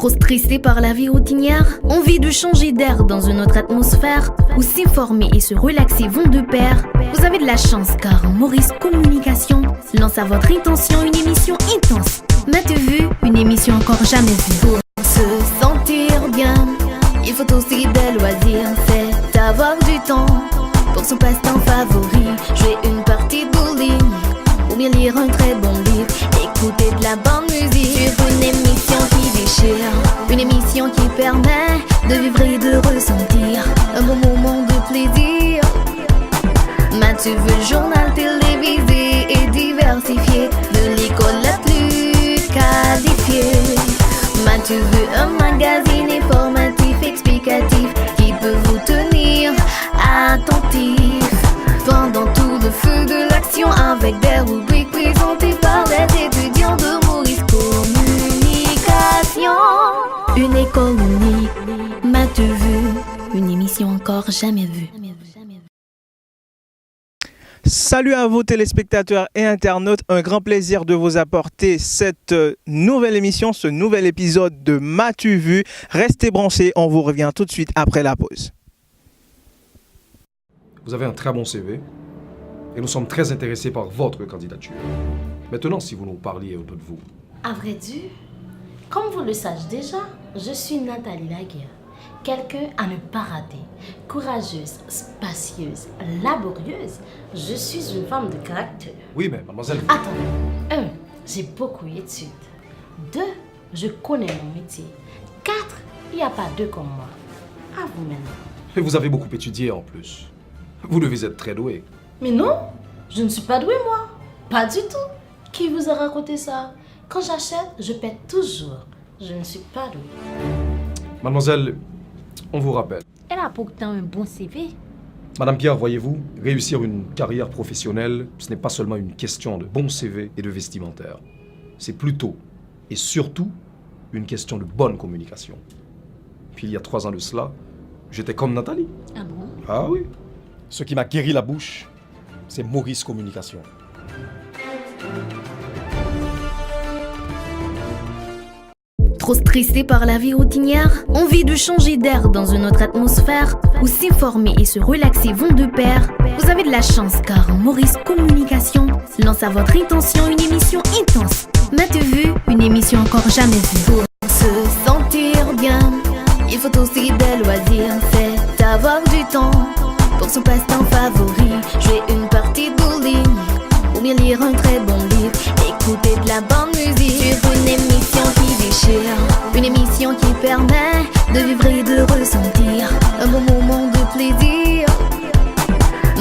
Trop stressé par la vie routinière? Envie de changer d'air dans une autre atmosphère? Où s'informer et se relaxer vont de pair? Vous avez de la chance car Maurice Communication lance à votre intention une émission intense. M'as-tu vu? Une émission encore jamais vue. Pour se sentir bien, il faut aussi des loisirs. C'est avoir du temps pour son passe-temps favori. Jouer une partie de bowling ou bien lire un très bon livre. Écouter de la bonne musique sur une émission qui déchire. Une émission qui permet de vivre et de ressentir un bon moment de plaisir. M'as-tu vu? Le journal télévisé et diversifié, de l'école la plus qualifiée. M'as-tu vu? Un magazine informatif, explicatif, qui peut vous tenir attentif pendant tout le feu de l'action, avec des rubriques présentées par les étudiants de Maurice Communication. Une école unique, m'as-tu vu? Une émission encore jamais vue. Salut à vous téléspectateurs et internautes, un grand plaisir de vous apporter cette nouvelle émission, ce nouvel épisode de M'as-tu vu? Restez branchés, on vous revient tout de suite après la pause. Vous avez un très bon CV et nous sommes très intéressés par votre candidature. Maintenant, si vous nous parliez un peu de vous. À vrai dire, comme vous le savez déjà, je suis Nathalie Laguerre. Quelqu'un à ne pas rater. Courageuse, spacieuse, laborieuse. Je suis une femme de caractère. Oui, mais mademoiselle... Attendez. 1. J'ai beaucoup d'études. 2. Je connais mon métier. 4. Il n'y a pas deux comme moi. À vous maintenant. Et vous avez beaucoup étudié en plus. Vous devez être très doué. Mais non, je ne suis pas douée moi. Pas du tout. Qui vous a raconté ça? Quand j'achète, je paie toujours. Je ne suis pas douée. Mademoiselle, on vous rappelle. Elle a pourtant un bon CV. Madame Pierre, voyez-vous, réussir une carrière professionnelle, ce n'est pas seulement une question de bon CV et de vestimentaire. C'est plutôt, et surtout, une question de bonne communication. Puis il y a 3 ans de cela, j'étais comme Nathalie. Ah bon? Ah oui. Ce qui m'a guéri la bouche, c'est Maurice Communication. Trop stressé par la vie routinière? Envie de changer d'air dans une autre atmosphère? Où s'informer et se relaxer vont de pair? Vous avez de la chance car Maurice Communication lance à votre intention une émission intense. M'as-tu vu? Une émission encore jamais vue. Pour se sentir bien, il faut aussi des loisirs. C'est avoir du temps pour son passe-temps favori. Jouer une partie de bowling ou bien lire un très bon livre. Écouter de la bonne musique sur une émission qui déchire. Une émission qui permet de vivre et de ressentir un bon moment de plaisir.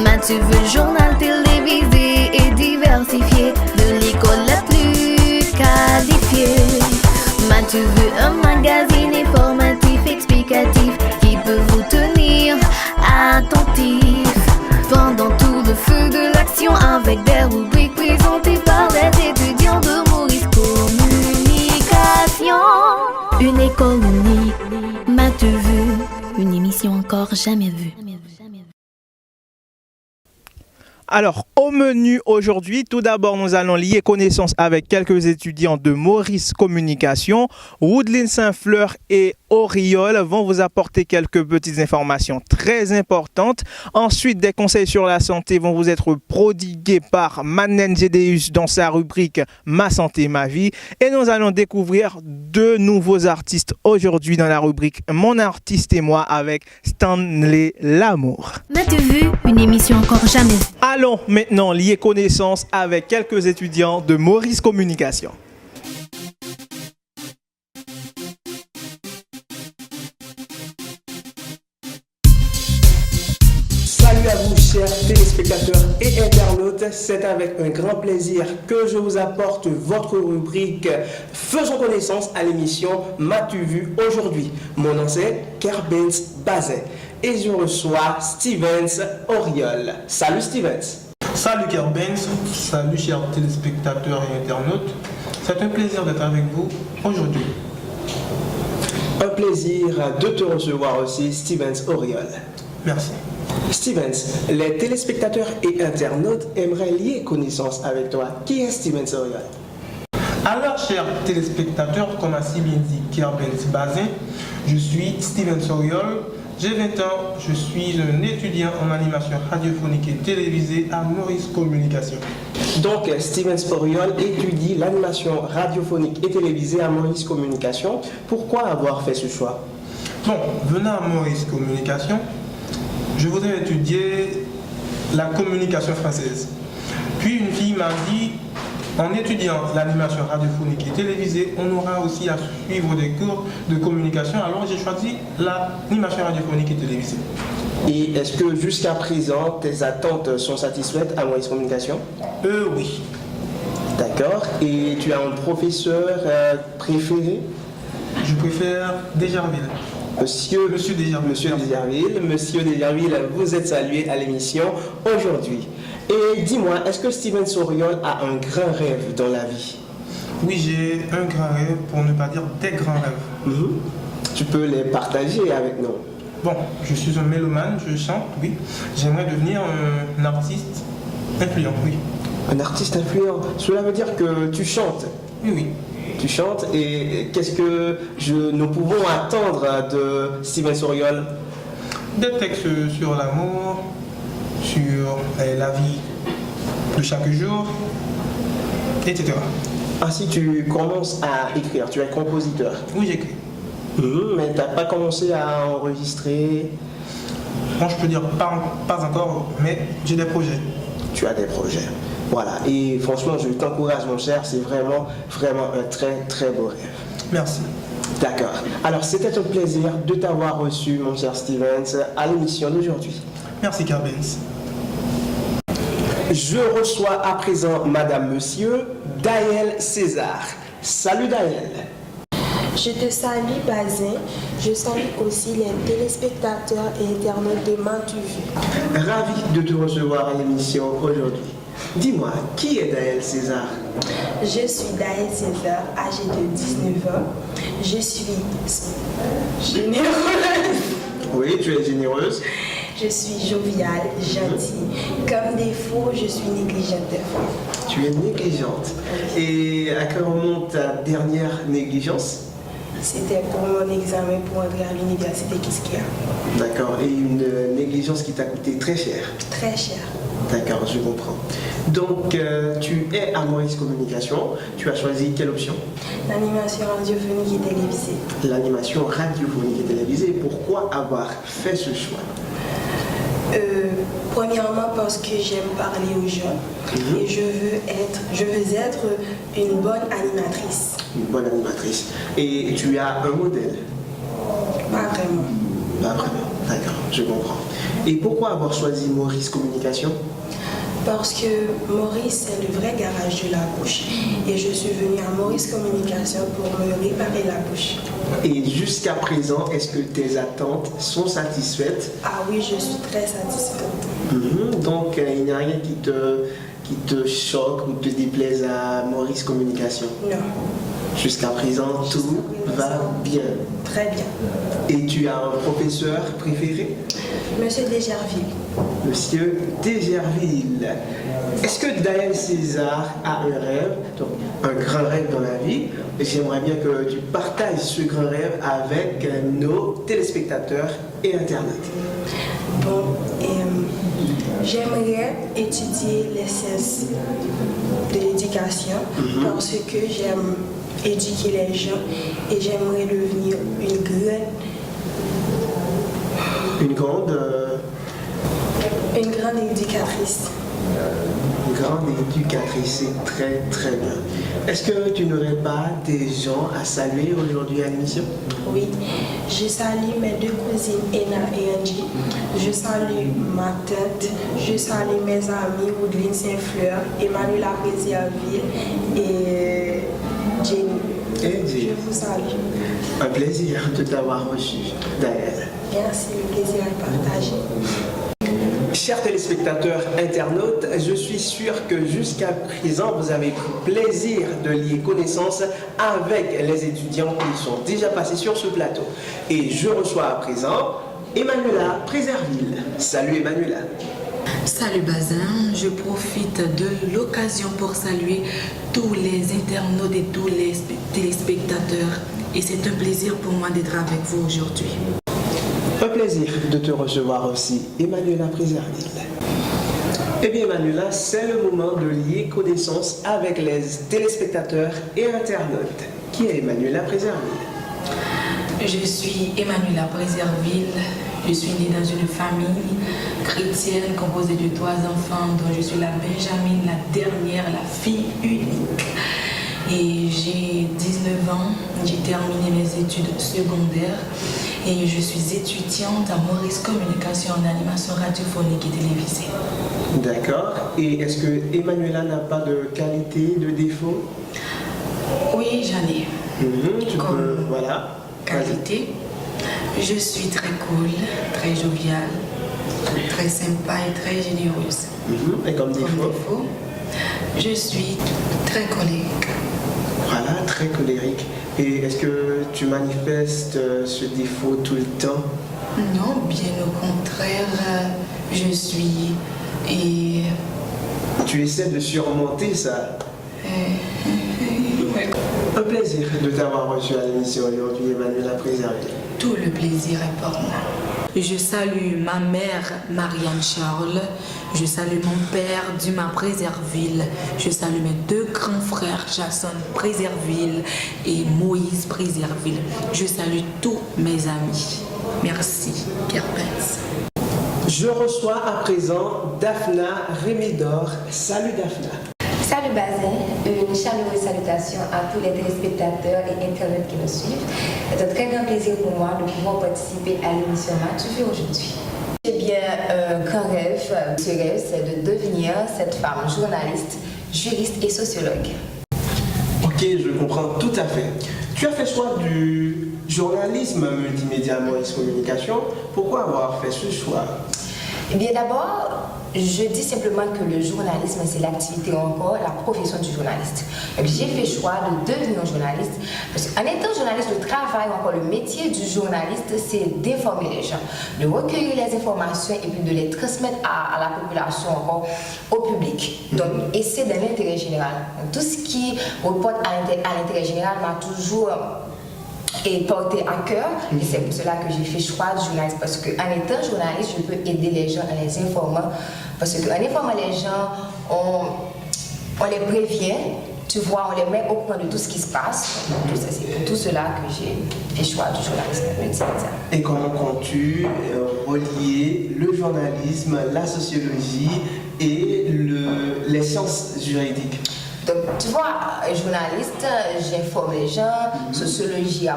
M'as-tu vu? Le journal télévisé et diversifié, de l'école la plus qualifiée. M'as-tu vu? Un magazine informatif, explicatif, qui peut vous tenir attentif pendant tout le feu de l'action, avec des rubriques présentées par les étudiants de Maurice Communication. Une école unique, m'as-tu vu? Une émission encore jamais vue. Alors, au menu aujourd'hui, tout d'abord, nous allons lier connaissance avec quelques étudiants de Maurice Communication. Woodline Saint-Fleur et Auriol vont vous apporter quelques petites informations très importantes. Ensuite, des conseils sur la santé vont vous être prodigués par Manen Gédéus dans sa rubrique Ma santé, ma vie. Et nous allons découvrir 2 nouveaux artistes aujourd'hui dans la rubrique Mon artiste et moi avec Stanley Lamour. M'as-tu vu? Une émission encore jamais vue. Allons maintenant lier connaissance avec quelques étudiants de Maurice Communication. Salut à vous chers téléspectateurs et internautes, c'est avec un grand plaisir que je vous apporte votre rubrique Faisons connaissance à l'émission M'as-tu vu aujourd'hui? Mon nom c'est Kerbens Bazin et je reçois Stevens Auriol. Salut Stevens. Salut Kerbens, salut chers téléspectateurs et internautes, c'est un plaisir d'être avec vous aujourd'hui. Un plaisir de te recevoir aussi Stevens Auriol. Merci. Stevens, les téléspectateurs et internautes aimeraient lier connaissance avec toi. Qui est Stevens Auriol? Alors, chers téléspectateurs, comme a si bien dit Kerbens Bazin, je suis Steven Soriol, j'ai 20 ans, je suis un étudiant en animation radiophonique et télévisée à Maurice Communication. Donc, Steven Soriol étudie l'animation radiophonique et télévisée à Maurice Communication. Pourquoi avoir fait ce choix? Bon, venant à Maurice Communication, je voudrais étudier la communication française. Puis une fille m'a dit, en étudiant l'animation radiophonique et télévisée, on aura aussi à suivre des cours de communication. Alors j'ai choisi l'animation radiophonique et télévisée. Et est-ce que jusqu'à présent, tes attentes sont satisfaites à Maurice Communication? Oui. D'accord. Et tu as un professeur préféré? Je préfère Desjarville. Monsieur Desjarville. Monsieur Desjarville, vous êtes salué à l'émission aujourd'hui. Et dis-moi, est-ce que Steven Soriol a un grand rêve dans la vie? Oui, j'ai un grand rêve, pour ne pas dire des grands rêves. Tu peux les partager avec nous. Bon, je suis un mélomane, je chante, oui. J'aimerais devenir un artiste influent, oui. Un artiste influent, cela veut dire que tu chantes? Oui, oui. Tu chantes et qu'est-ce que nous pouvons attendre de Steven Soriol? Des textes sur l'amour, sur la vie de chaque jour, etc. Ainsi, tu commences à écrire, tu es compositeur. Oui, j'écris. Mais tu n'as pas commencé à enregistrer? Bon, je peux dire pas encore, mais j'ai des projets. Tu as des projets. Voilà, et franchement, je t'encourage, mon cher, c'est vraiment un très, très beau rêve. Merci. D'accord. Alors, c'était un plaisir de t'avoir reçu, mon cher Stevens, à l'émission d'aujourd'hui. Merci, Kerbens. Je reçois à présent Madame Monsieur Daël César. Salut Daël. Je te salue, Bazin. Je salue aussi les téléspectateurs et internautes de MATUVU. Ravi de te recevoir à l'émission aujourd'hui. Dis-moi, qui est Daël César? Je suis Daël César, âgée de 19 ans. Je suis généreuse. Oui, tu es généreuse. Je suis joviale, gentille. Comme défaut, je suis négligente des fois. Tu es négligente. Et à quand remonte ta dernière négligence? C'était pour mon examen pour entrer à l'université Kiskia. D'accord. Et une négligence qui t'a coûté très cher? Très cher. D'accord, je comprends. Donc, tu es à Maurice Communication. Tu as choisi quelle option? L'animation radiophonique et télévisée. L'animation radiophonique et télévisée. Pourquoi avoir fait ce choix? Premièrement parce que j'aime parler aux gens et je veux être une bonne animatrice. Une bonne animatrice. Et tu as un modèle? Pas vraiment. Pas vraiment, d'accord, je comprends. Et pourquoi avoir choisi Maurice Communication? Parce que Maurice, c'est le vrai garage de la bouche. Et je suis venue à Maurice Communication pour me réparer la bouche. Et jusqu'à présent, est-ce que tes attentes sont satisfaites? Ah oui, je suis très satisfaite. Donc, il n'y a rien qui te choque ou te déplaise à Maurice Communication? Non. Jusqu'à présent, tout va bien. Très bien. Et tu as un professeur préféré? Monsieur Desjarville. Monsieur Desjarville. Est-ce que Daël César a un rêve, donc un grand rêve dans la vie? J'aimerais bien que tu partages ce grand rêve avec nos téléspectateurs et internautes. Bon, j'aimerais étudier les sciences de l'éducation parce que j'aime éduquer les gens et j'aimerais devenir une grande éducatrice. Une grande éducatrice, c'est très très bien. Est-ce que tu n'aurais pas des gens à saluer aujourd'hui à l'émission? Oui, je salue mes deux cousines Ena et Angie. Je salue ma tante, je salue mes amis Woodline Saint-Fleur, Emmanuel Apréziaville et Jenny. Je vous salue. Un plaisir de t'avoir reçu, Daël. Merci, le plaisir est partagé. Chers téléspectateurs internautes, je suis sûr que jusqu'à présent, vous avez pris plaisir de lier connaissance avec les étudiants qui sont déjà passés sur ce plateau. Et je reçois à présent Emmanuela Préserville. Salut Emmanuela. Salut Bazin, je profite de l'occasion pour saluer tous les internautes et tous les téléspectateurs. Et c'est un plaisir pour moi d'être avec vous aujourd'hui. Un plaisir de te recevoir aussi, Emmanuela Préserville. Eh bien Emmanuela, c'est le moment de lier connaissance avec les téléspectateurs et internautes. Qui est Emmanuela Préserville? Je suis Emmanuela Préserville. Je suis née dans une famille chrétienne composée de 3 enfants dont je suis la Benjamine, la dernière, la fille unique. Et j'ai 19 ans, j'ai terminé mes études secondaires et je suis étudiante à Maurice Communication en animation radiophonique et télévisée. D'accord. Et est-ce que Emmanuela n'a pas de qualité, de défaut? Oui, j'en ai. Tu peux, voilà. Qualité. Je suis très cool, très joviale, très sympa et très généreuse. Et comme défaut? Je suis très colérique. Voilà, très colérique. Et est-ce que tu manifestes ce défaut tout le temps? Non, bien au contraire, je suis... Et... Tu essaies de surmonter ça? Ouais. Un plaisir de t'avoir reçu à l'émission aujourd'hui, Emmanuela Préserville. Tout le plaisir est pour moi. Je salue ma mère, Marianne Charles. Je salue mon père, Dumas Préserville. Je salue mes 2 grands frères, Jason Préserville et Moïse Préserville. Je salue tous mes amis. Merci, Kerpens. Je reçois à présent Daphna Rémidor. Salut Daphna. Salut Bazin, une chaleureuse salutation à tous les téléspectateurs et internautes qui nous suivent. C'est un très grand plaisir pour moi de pouvoir participer à l'émission MaTuVu aujourd'hui. J'ai bien un grand rêve. Ce rêve, c'est de devenir cette femme journaliste, juriste et sociologue. Ok, je comprends tout à fait. Tu as fait choix du journalisme multimédia Maurice Communication. Pourquoi avoir fait ce choix? Eh bien d'abord, je dis simplement que le journalisme, c'est l'activité ou encore la profession du journaliste. J'ai fait choix de devenir journaliste parce qu'en étant journaliste, le travail ou encore le métier du journaliste, c'est d'informer les gens, de recueillir les informations et puis de les transmettre à la population, encore au public. Donc, et c'est dans l'intérêt général. Donc, tout ce qui reporte à l'intérêt général m'a toujours porté à cœur et c'est pour cela que j'ai fait choix du journaliste parce qu'en étant journaliste, je peux aider les gens en les informant parce qu'en informant les gens, on les prévient, tu vois, on les met au courant de tout ce qui se passe. Donc, c'est pour tout cela que j'ai fait choix du journalisme. Et comment comptes-tu relier le journalisme, la sociologie et les sciences juridiques? Donc, tu vois, journaliste, j'informe les gens, sociologie,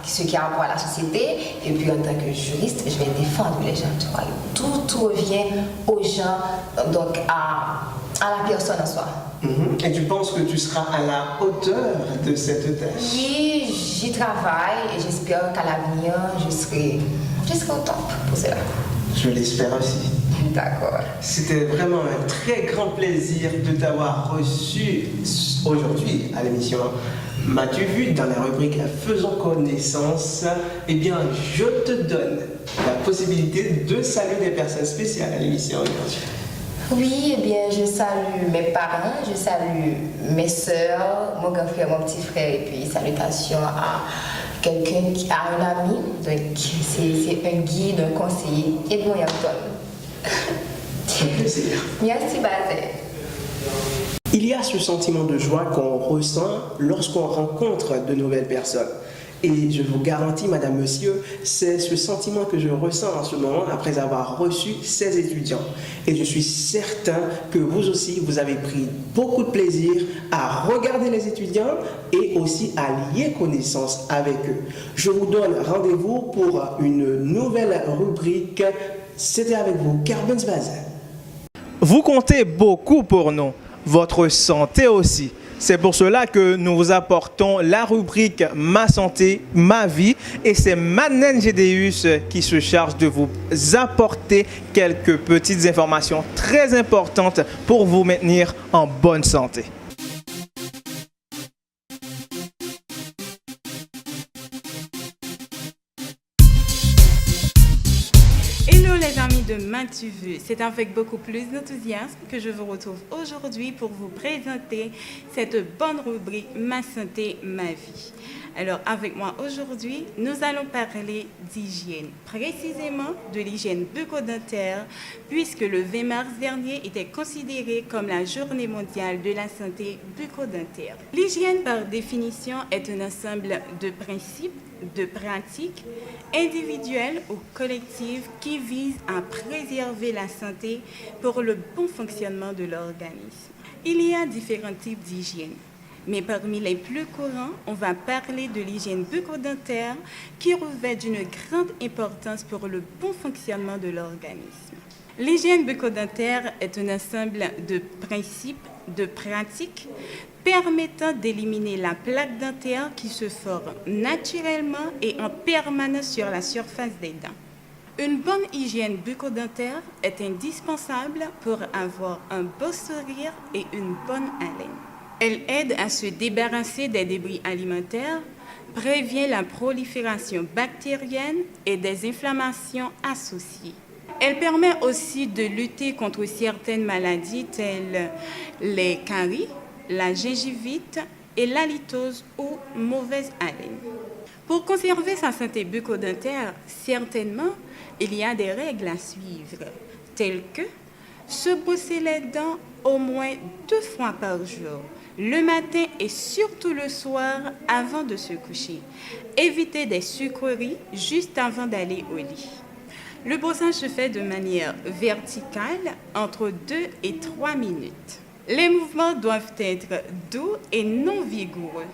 ce qui a rapport à la société, et puis en tant que juriste, je vais défendre les gens, tu vois. Tout revient aux gens, donc à la personne en soi. Et tu penses que tu seras à la hauteur de cette tâche? Oui, j'y travaille et j'espère qu'à l'avenir, je serai au top pour cela. Je l'espère aussi. D'accord. C'était vraiment un très grand plaisir de t'avoir reçu aujourd'hui à l'émission MaTuVu dans la rubrique Faisons connaissance. Eh bien, je te donne la possibilité de saluer des personnes spéciales à l'émission aujourd'hui. Oui, eh bien, je salue mes parents, je salue mes soeurs, mon grand frère, mon petit frère, et puis salutations à quelqu'un qui a un ami, donc c'est un guide, un conseiller, Edmond Yampton. C'est un plaisir. Merci, Bazin. Il y a ce sentiment de joie qu'on ressent lorsqu'on rencontre de nouvelles personnes. Et je vous garantis, madame, monsieur, c'est ce sentiment que je ressens en ce moment après avoir reçu ces étudiants. Et je suis certain que vous aussi, vous avez pris beaucoup de plaisir à regarder les étudiants et aussi à lier connaissance avec eux. Je vous donne rendez-vous pour une nouvelle rubrique. C'était avec vous, Kerpens Bazin. Vous comptez beaucoup pour nous, votre santé aussi. C'est pour cela que nous vous apportons la rubrique Ma santé, ma vie. Et c'est Manen Gédéus qui se charge de vous apporter quelques petites informations très importantes pour vous maintenir en bonne santé. Hello les amis de de MATUVU. C'est avec beaucoup plus d'enthousiasme que je vous retrouve aujourd'hui pour vous présenter cette bonne rubrique Ma santé, ma vie. Alors, avec moi aujourd'hui, nous allons parler d'hygiène, précisément de l'hygiène bucco-dentaire, puisque le 20 mars dernier était considéré comme la journée mondiale de la santé bucco-dentaire. L'hygiène, par définition, est un ensemble de principes, de pratiques individuelles ou collectives qui visent à préserver la santé pour le bon fonctionnement de l'organisme. Il y a différents types d'hygiène. Mais parmi les plus courants, on va parler de l'hygiène bucco-dentaire qui revêt d'une grande importance pour le bon fonctionnement de l'organisme. L'hygiène bucco-dentaire est un ensemble de principes, de pratiques permettant d'éliminer la plaque dentaire qui se forme naturellement et en permanence sur la surface des dents. Une bonne hygiène bucco-dentaire est indispensable pour avoir un beau sourire et une bonne haleine. Elle aide à se débarrasser des débris alimentaires, prévient la prolifération bactérienne et des inflammations associées. Elle permet aussi de lutter contre certaines maladies telles les caries, la gingivite et l'halitose ou mauvaise haleine. Pour conserver sa santé bucco-dentaire, certainement, il y a des règles à suivre, telles que se brosser les dents au moins 2 fois par jour, le matin et surtout le soir avant de se coucher. Éviter des sucreries juste avant d'aller au lit. Le brossage se fait de manière verticale entre 2 et 3 minutes. Les mouvements doivent être doux et non vigoureux.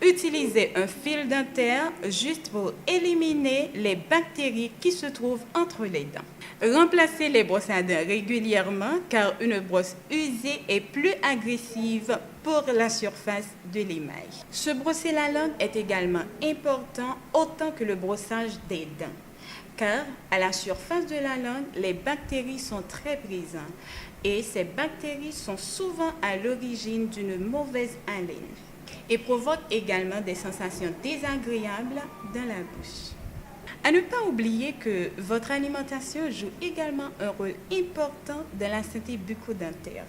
Utilisez un fil dentaire juste pour éliminer les bactéries qui se trouvent entre les dents. Remplacez les brosses à dents régulièrement car une brosse usée est plus agressive pour la surface de l'émail. Se brosser la langue est également important autant que le brossage des dents car à la surface de la langue, les bactéries sont très présentes et ces bactéries sont souvent à l'origine d'une mauvaise haleine et provoquent également des sensations désagréables dans la bouche. À ne pas oublier que votre alimentation joue également un rôle important dans la santé bucco-dentaire.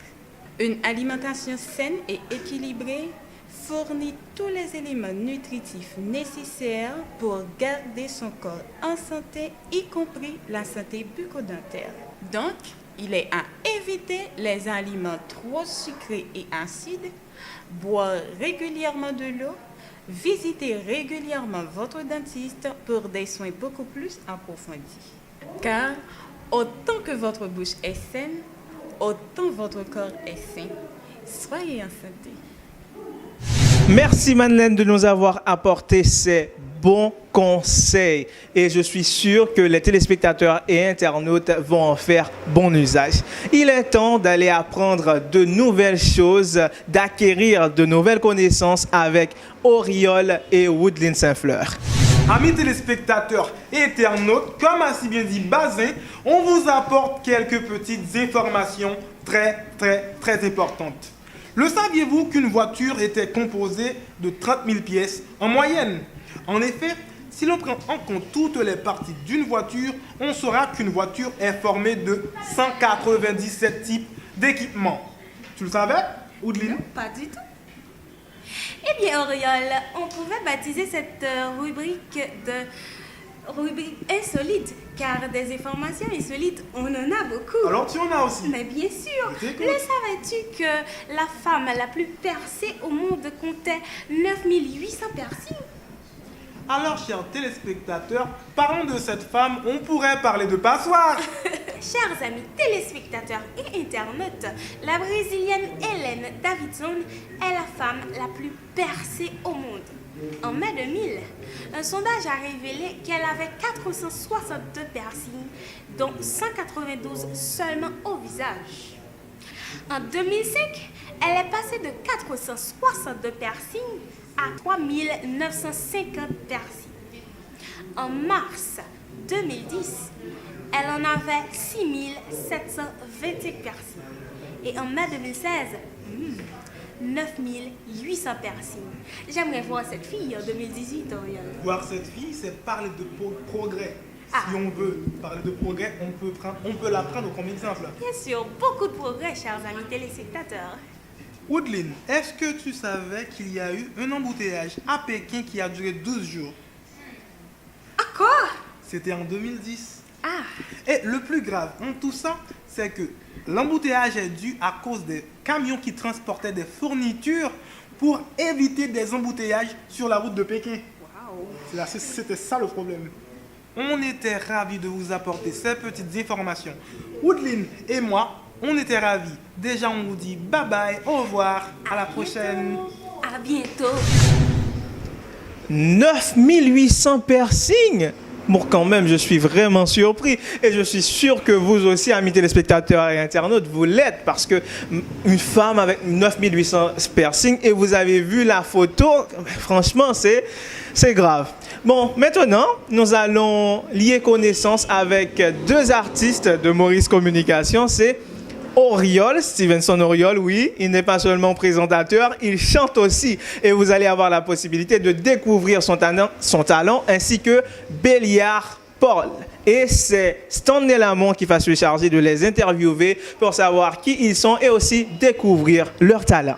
Une alimentation saine et équilibrée fournit tous les éléments nutritifs nécessaires pour garder son corps en santé, y compris la santé bucco-dentaire. Donc, il est à éviter les aliments trop sucrés et acides, boire régulièrement de l'eau, visiter régulièrement votre dentiste pour des soins beaucoup plus approfondis. Car autant que votre bouche est saine, autant votre corps est sain. Soyez en santé. Merci Madeleine de nous avoir apporté ces bons conseils et je suis sûr que les téléspectateurs et internautes vont en faire bon usage. Il est temps d'aller apprendre de nouvelles choses, d'acquérir de nouvelles connaissances avec Auriol et Woodline Saint-Fleur. Amis téléspectateurs et internautes, comme a si bien dit Bazin, on vous apporte quelques petites informations très importantes. Le saviez-vous qu'une voiture était composée de 30 000 pièces en moyenne? En effet, si l'on prend en compte toutes les parties d'une voiture, on saura qu'une voiture est formée de 197 types d'équipements. Tu le savais, Woodline? Pas du tout. Eh bien, Auriol, on pouvait baptiser cette rubrique insolite, car des informations insolites, on en a beaucoup. Alors tu en as aussi? Mais bien sûr. Le savais-tu que la femme la plus percée au monde comptait 9800 piercings? Alors, chers téléspectateurs, parlons de cette femme, on pourrait parler de passoire. Chers amis téléspectateurs et internautes, la Brésilienne Hélène Davidson est la femme la plus percée au monde. En mai 2000, un sondage a révélé qu'elle avait 462 piercings, dont 192 seulement au visage. En 2005, elle est passée de 462 piercings à 3950 piercings. En mars 2010, elle en avait 6725 piercings. Et en mai 2016, 9800 piercings. J'aimerais voir cette fille en 2018, Auriol. Voir cette fille, c'est parler de progrès. Si on veut parler de progrès, on peut la prendre comme exemple. Bien sûr, beaucoup de progrès, chers amis téléspectateurs. Woodlyn, est-ce que tu savais qu'il y a eu un embouteillage à Pékin qui a duré 12 jours? À quoi? C'était en 2010. Ah. Et le plus grave en tout ça, c'est que l'embouteillage est dû à cause des camions qui transportaient des fournitures pour éviter des embouteillages sur la route de Pékin. Wow. C'était ça le problème. On était ravis de vous apporter ces petites informations. Woodlyn et moi, on était ravis. Déjà, on vous dit bye bye, au revoir, à la prochaine. À bientôt. 9800 piercings. Bon, quand même, je suis vraiment surpris. Et je suis sûr que vous aussi, amis téléspectateurs et internautes, vous l'êtes. Parce que une femme avec 9800 piercings, et vous avez vu la photo, franchement, c'est grave. Bon, maintenant, nous allons lier connaissance avec deux artistes de Maurice Communication. C'est Oriol, Stevenson Oriol, oui, il n'est pas seulement présentateur, il chante aussi. Et vous allez avoir la possibilité de découvrir son talent ainsi que Béliard Paul. Et c'est Stanley Lamont qui va se charger de les interviewer pour savoir qui ils sont et aussi découvrir leur talent.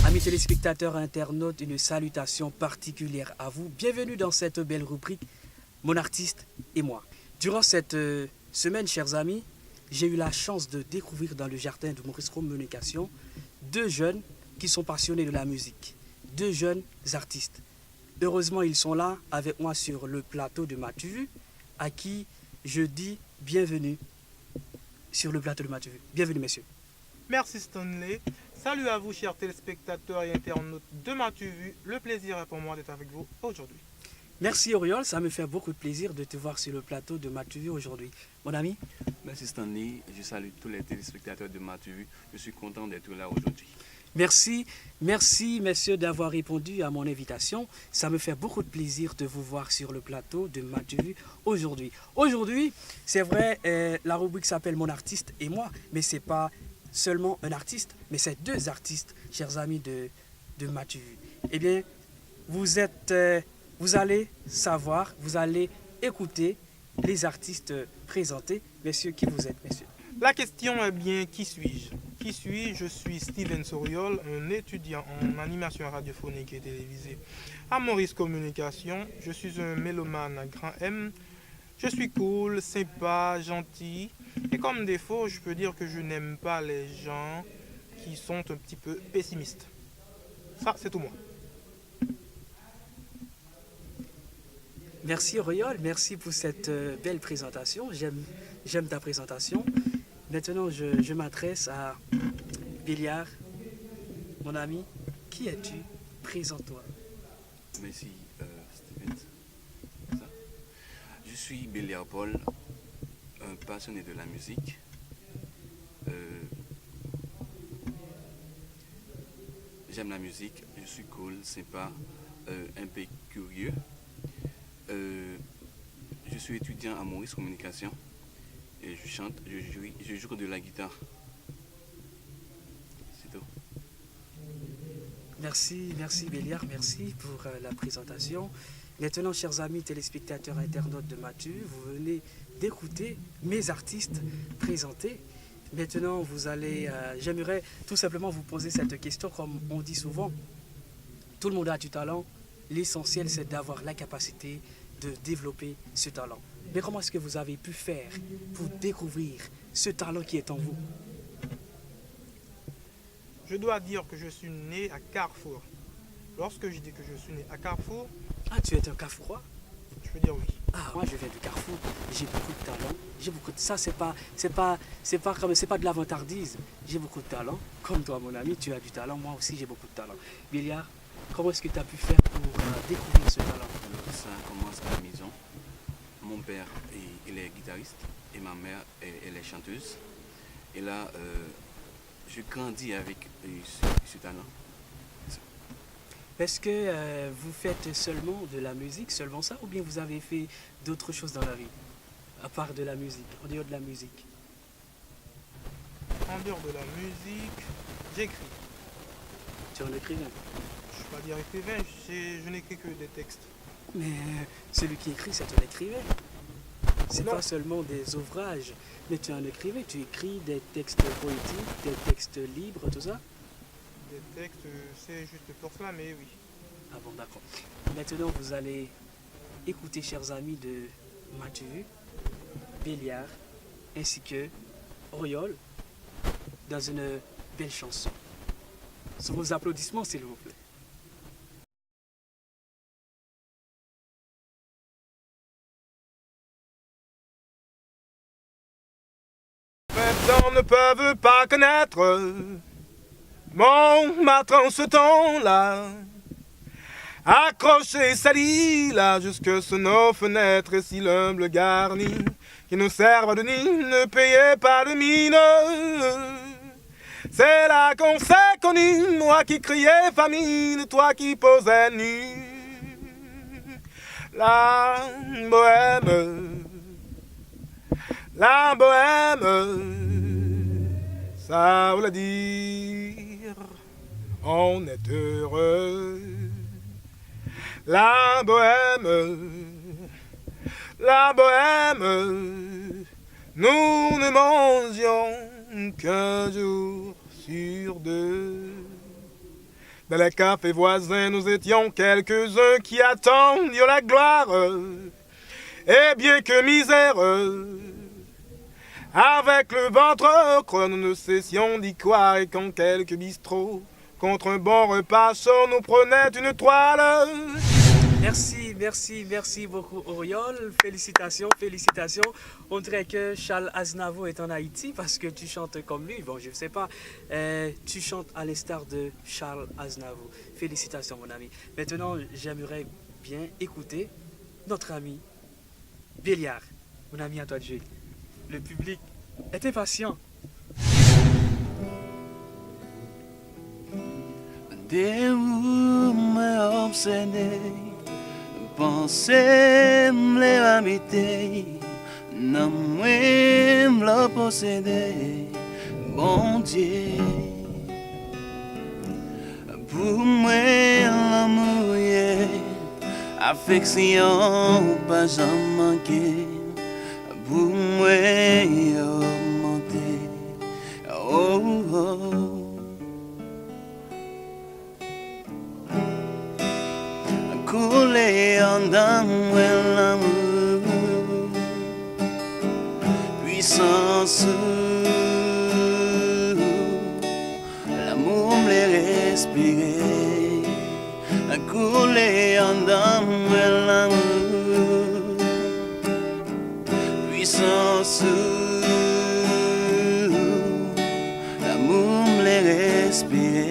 Amis téléspectateurs et internautes, une salutation particulière à vous. Bienvenue dans cette belle rubrique, Mon artiste et moi. Durant cette semaine, chers amis, j'ai eu la chance de découvrir dans le jardin de Maurice Communication deux jeunes qui sont passionnés de la musique, deux jeunes artistes. Heureusement, ils sont là avec moi sur le plateau de Matuvu, à qui je dis bienvenue sur le plateau de Matuvu. Bienvenue, messieurs. Merci Stanley. Salut à vous, chers téléspectateurs et internautes de Matuvu. Le plaisir est pour moi d'être avec vous aujourd'hui. Merci Oriol, ça me fait beaucoup de plaisir de te voir sur le plateau de Matuvu aujourd'hui. Mon ami? Merci Stanley, je salue tous les téléspectateurs de Matuvu. Je suis content d'être là aujourd'hui. Merci messieurs d'avoir répondu à mon invitation. Ça me fait beaucoup de plaisir de vous voir sur le plateau de Matuvu aujourd'hui. Aujourd'hui, c'est vrai, la rubrique s'appelle Mon artiste et moi, mais c'est pas seulement un artiste, mais c'est deux artistes, chers amis de Matuvu. Eh bien, vous allez savoir, vous allez écouter les artistes présentés. Messieurs, qui vous êtes, messieurs? La question est bien, qui suis-je? Qui suis-je? Je suis Steven Soriol, un étudiant en animation radiophonique et télévisée à Maurice Communication. Je suis un mélomane à grand M. Je suis cool, sympa, gentil. Et comme défaut, je peux dire que je n'aime pas les gens qui sont un petit peu pessimistes. Ça, c'est tout moi. Merci Oriol, merci pour cette belle présentation. J'aime ta présentation. Maintenant, je m'adresse à Béliard. Mon ami, qui es-tu? Présente-toi. Merci Steven. Je suis Béliard Paul, un passionné de la musique. J'aime la musique, je suis cool, sympa, un peu curieux. Je suis étudiant à Maurice Communication et je chante, je joue de la guitare. C'est tout. Merci Béliard, merci pour la présentation. Maintenant, chers amis téléspectateurs internautes de Matuvu, vous venez d'écouter mes artistes présentés. Maintenant, j'aimerais tout simplement vous poser cette question, comme on dit souvent. Tout le monde a du talent. L'essentiel, c'est d'avoir la capacité de développer ce talent. Mais comment est-ce que vous avez pu faire pour découvrir ce talent qui est en vous? Je dois dire que je suis né à Carrefour. Lorsque je dis que je suis né à Carrefour... Ah, tu es un Carrefourois? Je veux dire oui. Ah, moi je viens de Carrefour, j'ai beaucoup de talent, j'ai beaucoup de... Ça, c'est pas de la vantardise. J'ai beaucoup de talent. Comme toi, mon ami, tu as du talent, moi aussi j'ai beaucoup de talent. Béliard, comment est-ce que tu as pu faire pour découvrir ce talent? Ça commence à la maison. Mon père, il est guitariste et ma mère, elle est chanteuse. Et là, je grandis avec ce talent. Est-ce que vous faites seulement de la musique, seulement ça, ou bien vous avez fait d'autres choses dans la vie, à part de la musique, en dehors de la musique? En dehors de la musique, j'écris. tu es un écrivain. Je ne suis pas dire écrivain, je n'écris que des textes. Mais celui qui écrit, c'est un écrivain. C'est pas seulement des ouvrages, mais tu es un écrivain. Tu écris des textes poétiques, des textes libres, tout ça. Des textes, c'est juste pour cela, mais oui. Ah bon, d'accord. Maintenant, vous allez écouter, chers amis, de Mathieu, Béliard, ainsi que Oriol, dans une belle chanson. Sous vos applaudissements, s'il vous plaît. Maintenant ne peuvent pas connaître mon matin en ce temps-là. Accroché sali là jusque sous nos fenêtres et si l'humble garni qui nous servent de nid ne payait pas de mine. C'est là qu'on s'est connu, moi qui criais famine, toi qui posais nu. La bohème, ça veut dire on est heureux. La bohème, nous ne mangions qu'un jour sur deux. Dans les cafés voisins, nous étions quelques-uns qui attendions la gloire. Et bien que misère, avec le ventre creux, nous ne cessions d'y croire. Et quand quelques bistrots, contre un bon repas chaud, nous prenaient une toile. Merci beaucoup Oriol. Félicitations. On dirait que Charles Aznavour est en Haïti parce que tu chantes comme lui. Bon, je ne sais pas. Tu chantes à l'instar de Charles Aznavour. Félicitations mon ami. Maintenant, j'aimerais bien écouter notre ami Béliard. Mon ami, à toi de jouer. Le public est impatient. Des moi obsédé, pensez m'les habiter, non moi m'le posséder, bon Dieu. Pour moi l'amour affection pas jamais manqué, pour moi augmenté, oh oh. Couler en dame l'amour, puissance, l'amour me les respirer. Couler en dame l'amour, puissance, l'amour me les respirer.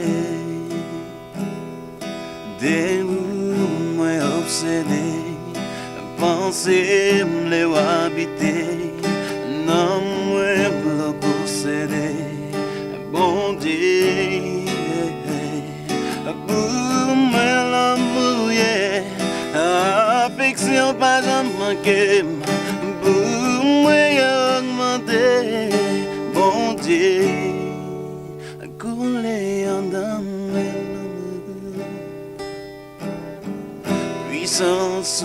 Obsédé, penser me habiter, non moi le posséder, bon Dieu, pour moi l'amour, affection pas jamais manqué, pour moi augmenter, bon Dieu, couler en dame. Puissance,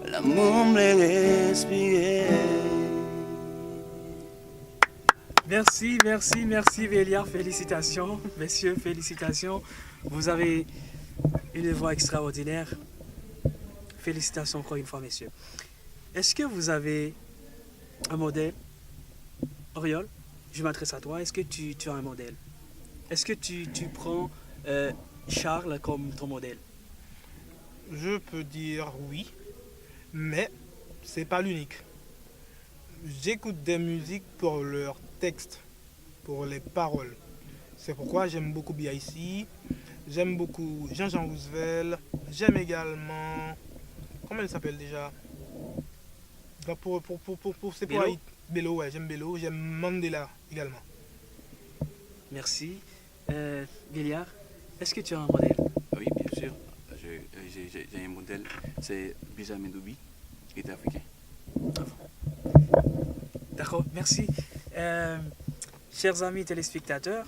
l'amour me les respirer. Merci Béliard, félicitations, messieurs, félicitations. Vous avez une voix extraordinaire. Félicitations encore une fois, messieurs. Est-ce que vous avez un modèle? Oriol, je m'adresse à toi. Est-ce que tu as un modèle? Est-ce que tu prends Charles comme ton modèle? Je peux dire oui, mais c'est pas l'unique. J'écoute des musiques pour leurs textes, pour les paroles. C'est pourquoi j'aime beaucoup B.I.C, j'aime beaucoup Jean-Jean Roosevelt, j'aime également... Comment elle s'appelle déjà? C'est pour Bello, ouais, j'aime Bello, j'aime Mandela également. Merci. Béliard, est-ce que tu as un modèle? Oui, bien sûr. J'ai un modèle, c'est Benjamin Doubi, qui est africain. D'accord, merci. Chers amis téléspectateurs,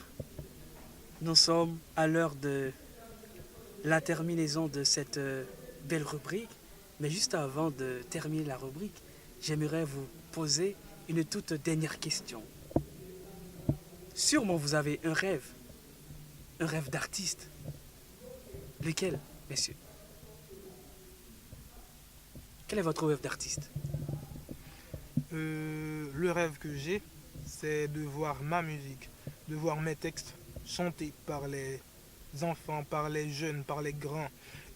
nous sommes à l'heure de la terminaison de cette belle rubrique. Mais juste avant de terminer la rubrique, j'aimerais vous poser une toute dernière question. Sûrement vous avez un rêve d'artiste. Lequel, messieurs? Quel est votre rêve d'artiste? Le rêve que j'ai, c'est de voir ma musique, de voir mes textes chantés par les enfants, par les jeunes, par les grands.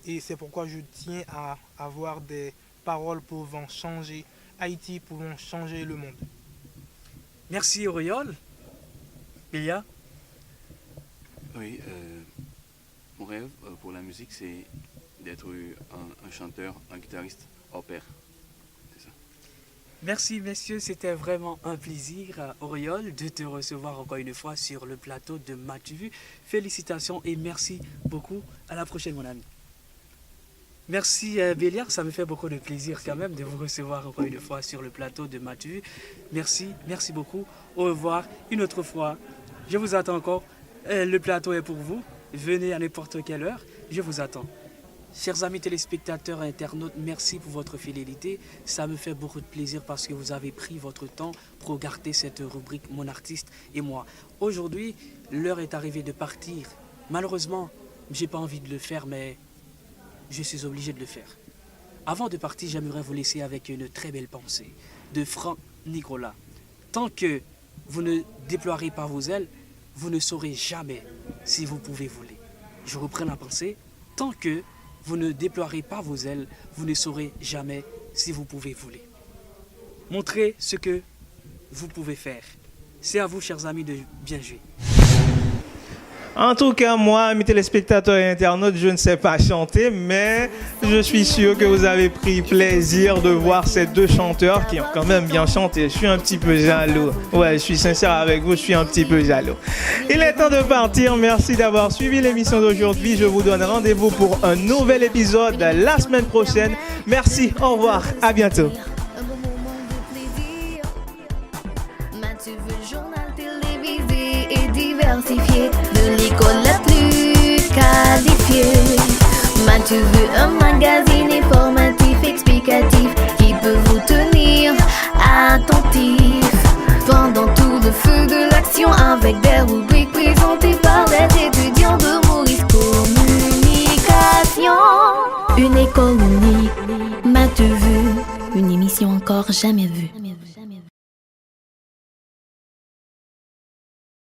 Et c'est pourquoi je tiens à avoir des paroles pouvant changer Haïti, pouvant changer le monde. Merci Auriol. Bélia? Oui, mon rêve pour la musique, c'est d'être un chanteur, un guitariste hors pair. C'est ça. Merci messieurs, c'était vraiment un plaisir, Auriol, de te recevoir encore une fois sur le plateau de MATV. Félicitations et merci beaucoup. À la prochaine mon ami. Merci Bélia, ça me fait beaucoup de plaisir quand même de vous recevoir encore une fois sur le plateau de MATV. Merci beaucoup. Au revoir une autre fois. Je vous attends encore. Le plateau est pour vous. Venez à n'importe quelle heure. Je vous attends. Chers amis téléspectateurs et internautes, merci pour votre fidélité. Ça me fait beaucoup de plaisir parce que vous avez pris votre temps pour regarder cette rubrique Mon artiste et moi. Aujourd'hui, l'heure est arrivée de partir. Malheureusement, j'ai pas envie de le faire, mais je suis obligé de le faire. Avant de partir, j'aimerais vous laisser avec une très belle pensée de Franck Nicolas. Tant que vous ne déploierez pas vos ailes, vous ne saurez jamais si vous pouvez voler. Je reprends la pensée. Tant que vous ne déploierez pas vos ailes, vous ne saurez jamais si vous pouvez voler. Montrez ce que vous pouvez faire. C'est à vous, chers amis, de bien jouer. En tout cas, moi, mes téléspectateurs et internautes, je ne sais pas chanter, mais je suis sûr que vous avez pris plaisir de voir ces deux chanteurs qui ont quand même bien chanté. Je suis un petit peu jaloux. Ouais, je suis sincère avec vous, je suis un petit peu jaloux. Il est temps de partir. Merci d'avoir suivi l'émission d'aujourd'hui. Je vous donne rendez-vous pour un nouvel épisode la semaine prochaine. Merci, au revoir, à bientôt. De l'école la plus qualifiée. MATV, un magazine informatif explicatif qui peut vous tenir attentif pendant tout le feu de l'action avec des rubriques présentées par les étudiants de Maurice Communication. Une école unique, MATV, une émission encore jamais vue.